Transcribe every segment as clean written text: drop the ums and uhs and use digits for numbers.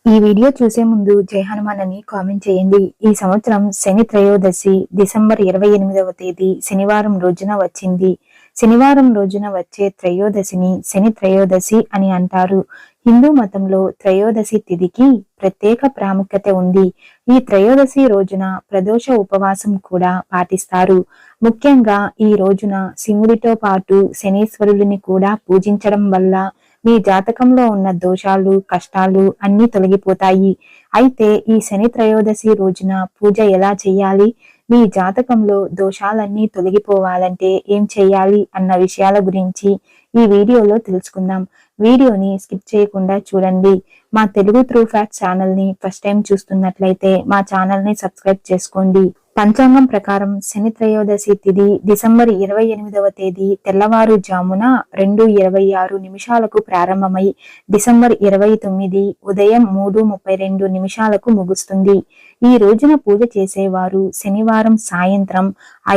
ఈ వీడియో చూసే ముందు జై హనుమాన్ అని కామెంట్ చేయండి. ఈ సంవత్సరం శని త్రయోదశి డిసెంబర్ 28వ తేదీ శనివారం రోజున వచ్చింది. శనివారం రోజున వచ్చే త్రయోదశిని శని త్రయోదశి అని అంటారు. హిందూ మతంలో త్రయోదశి తిథికి ప్రత్యేక ప్రాముఖ్యత ఉంది. ఈ త్రయోదశి రోజున ప్రదోష ఉపవాసం కూడా పాటిస్తారు. ముఖ్యంగా ఈ రోజున శివుడితో పాటు శనీశ్వరుడిని కూడా పూజించడం వల్ల మీ జాతకంలో ఉన్న దోషాలు, కష్టాలు అన్నీ తొలగిపోతాయి. అయితే ఈ శని త్రయోదశి రోజున పూజ ఎలా చేయాలి, మీ జాతకంలో దోషాలన్నీ తొలగిపోవాలంటే ఏం చేయాలి అన్న విషయాల గురించి ఈ వీడియోలో తెలుసుకుందాం. వీడియోని స్కిప్ చేయకుండా చూడండి. మా తెలుగు ట్రూ ఫ్యాక్ట్స్ ఛానల్ ని ఫస్ట్ టైం చూస్తున్నట్లయితే మా ఛానల్ ని సబ్స్క్రైబ్ చేసుకోండి. పంచాంగం ప్రకారం శని త్రయోదశి తిథి డిసెంబర్ 28వ తేదీ తెల్లవారుజామున 2:26 ప్రారంభమై డిసెంబర్ 29 ఉదయం 3:32 ముగుస్తుంది. ఈ రోజున పూజ చేసేవారు శనివారం సాయంత్రం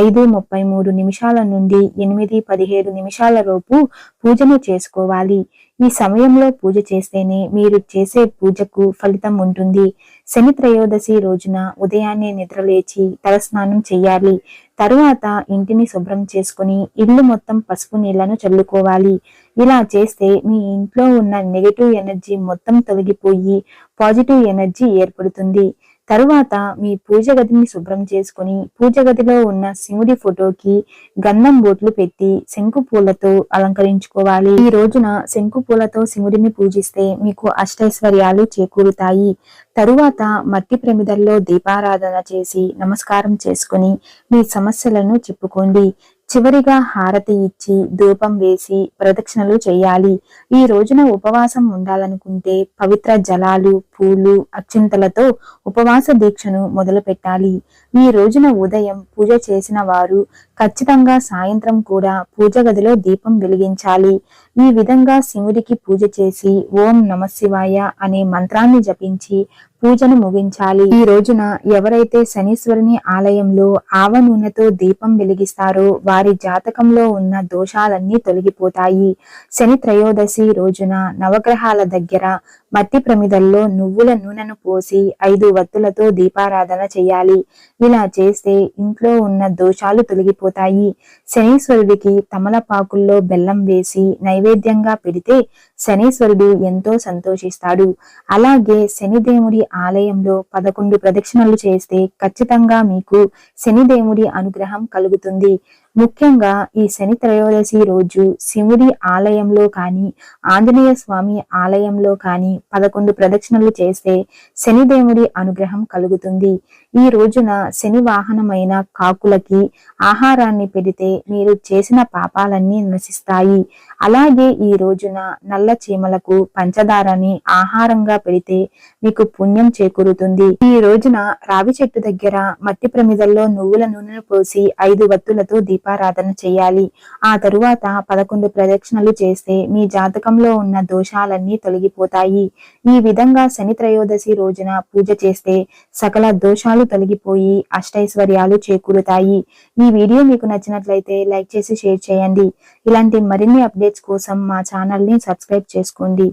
5:33 నుండి 8:17 లోపు పూజను చేసుకోవాలి. ఈ సమయంలో పూజ చేస్తేనే మీరు చేసే పూజకు ఫలితం ఉంటుంది. శని త్రయోదశి రోజున ఉదయాన్నే నిద్రలేచి తలస్నానం చేయాలి. తరువాత ఇంటిని శుభ్రం చేసుకుని ఇల్లు మొత్తం పసుపు నీళ్లను చల్లుకోవాలి. ఇలా చేస్తే మీ ఇంట్లో ఉన్న నెగటివ్ ఎనర్జీ మొత్తం తొలగిపోయి పాజిటివ్ ఎనర్జీ ఏర్పడుతుంది. తరువాత మీ పూజ గదిని శుభ్రం చేసుకుని పూజ గదిలో ఉన్న శివుడి ఫోటోకి గంధం బొట్లు పెట్టి శంకు పూలతో అలంకరించుకోవాలి. ఈ రోజున శంకు పూలతో శివుడిని పూజిస్తే మీకు అష్టైశ్వర్యాలు చేకూరుతాయి. తరువాత మట్టి ప్రమిదల్లో దీపారాధన చేసి నమస్కారం చేసుకుని మీ సమస్యలను చెప్పుకోండి. చివరిగా హారతి ఇచ్చి ధూపం వేసి ప్రదక్షిణలు చేయాలి. ఈ రోజున ఉపవాసం ఉండాలనుకుంటే పవిత్ర జలాలు, పూలు, అక్షింతలతో ఉపవాస దీక్షను మొదలు పెట్టాలి. ఈ రోజున ఉదయం పూజ చేసిన వారు ఖచ్చితంగా సాయంత్రం కూడా పూజ గదిలో దీపం వెలిగించాలి. ఈ విధంగా శివుడికి పూజ చేసి ఓం నమఃశివాయ అనే మంత్రాన్ని జపించి పూజను ముగించాలి. ఈ రోజున ఎవరైతే శనీశ్వరుని ఆలయంలో ఆవ నూనెతో దీపం వెలిగిస్తారో వారి జాతకంలో ఉన్న దోషాలన్నీ తొలగిపోతాయి. శని త్రయోదశి రోజున నవగ్రహాల దగ్గర మట్టి ప్రమిదల్లో నువ్వుల నూనెను పోసి 5 వత్తులతో దీపారాధన చేయాలి. ఇలా చేస్తే ఇంట్లో ఉన్న దోషాలు తొలగిపోతాయి. శనీశ్వరుడికి తమలపాకుల్లో బెల్లం వేసి నైవేద్యంగా పెడితే శనీశ్వరుడు ఎంతో సంతోషిస్తాడు. అలాగే శనిదేవుడి ఆలయంలో 11 ప్రదక్షిణలు చేస్తే ఖచ్చితంగా మీకు శనిదేవుడి అనుగ్రహం కలుగుతుంది. ముఖ్యంగా ఈ శని త్రయోదశి రోజు శివుడి ఆలయంలో కానీ ఆంజనేయ స్వామి ఆలయంలో కానీ 11 ప్రదక్షిణలు చేస్తే శనిదేవుడి అనుగ్రహం కలుగుతుంది. ఈ రోజున శని వాహనమైన కాకులకి ఆహారాన్ని పెడితే మీరు చేసిన పాపాలన్నీ నశిస్తాయి. అలాగే ఈ రోజున నల్ల చీమలకు పంచదారని ఆహారంగా పెడితే మీకు పుణ్యం చేకూరుతుంది. ఈ రోజున రావి చెట్టు దగ్గర మట్టి ప్రమిదల్లో నువ్వుల నూనెను పోసి 5 వత్తులతో దీపారాధన చేయాలి. ఆ తరువాత 11 ప్రదక్షిణలు చేస్తే మీ జాతకంలో ఉన్న దోషాలన్నీ తొలగిపోతాయి. ఈ విధంగా శని త్రయోదశి రోజున పూజ చేస్తే సకల దోషాలు తొలగిపోయి అష్టైశ్వర్యాలు చేకూరుతాయి. ఈ వీడియో మీకు నచ్చినట్లయితే లైక్ చేసి షేర్ చేయండి. ఇలాంటి మరిన్ని అప్డేట్స్ కోసం మా ఛానల్ ని సబ్స్క్రైబ్ చేసుకోండి.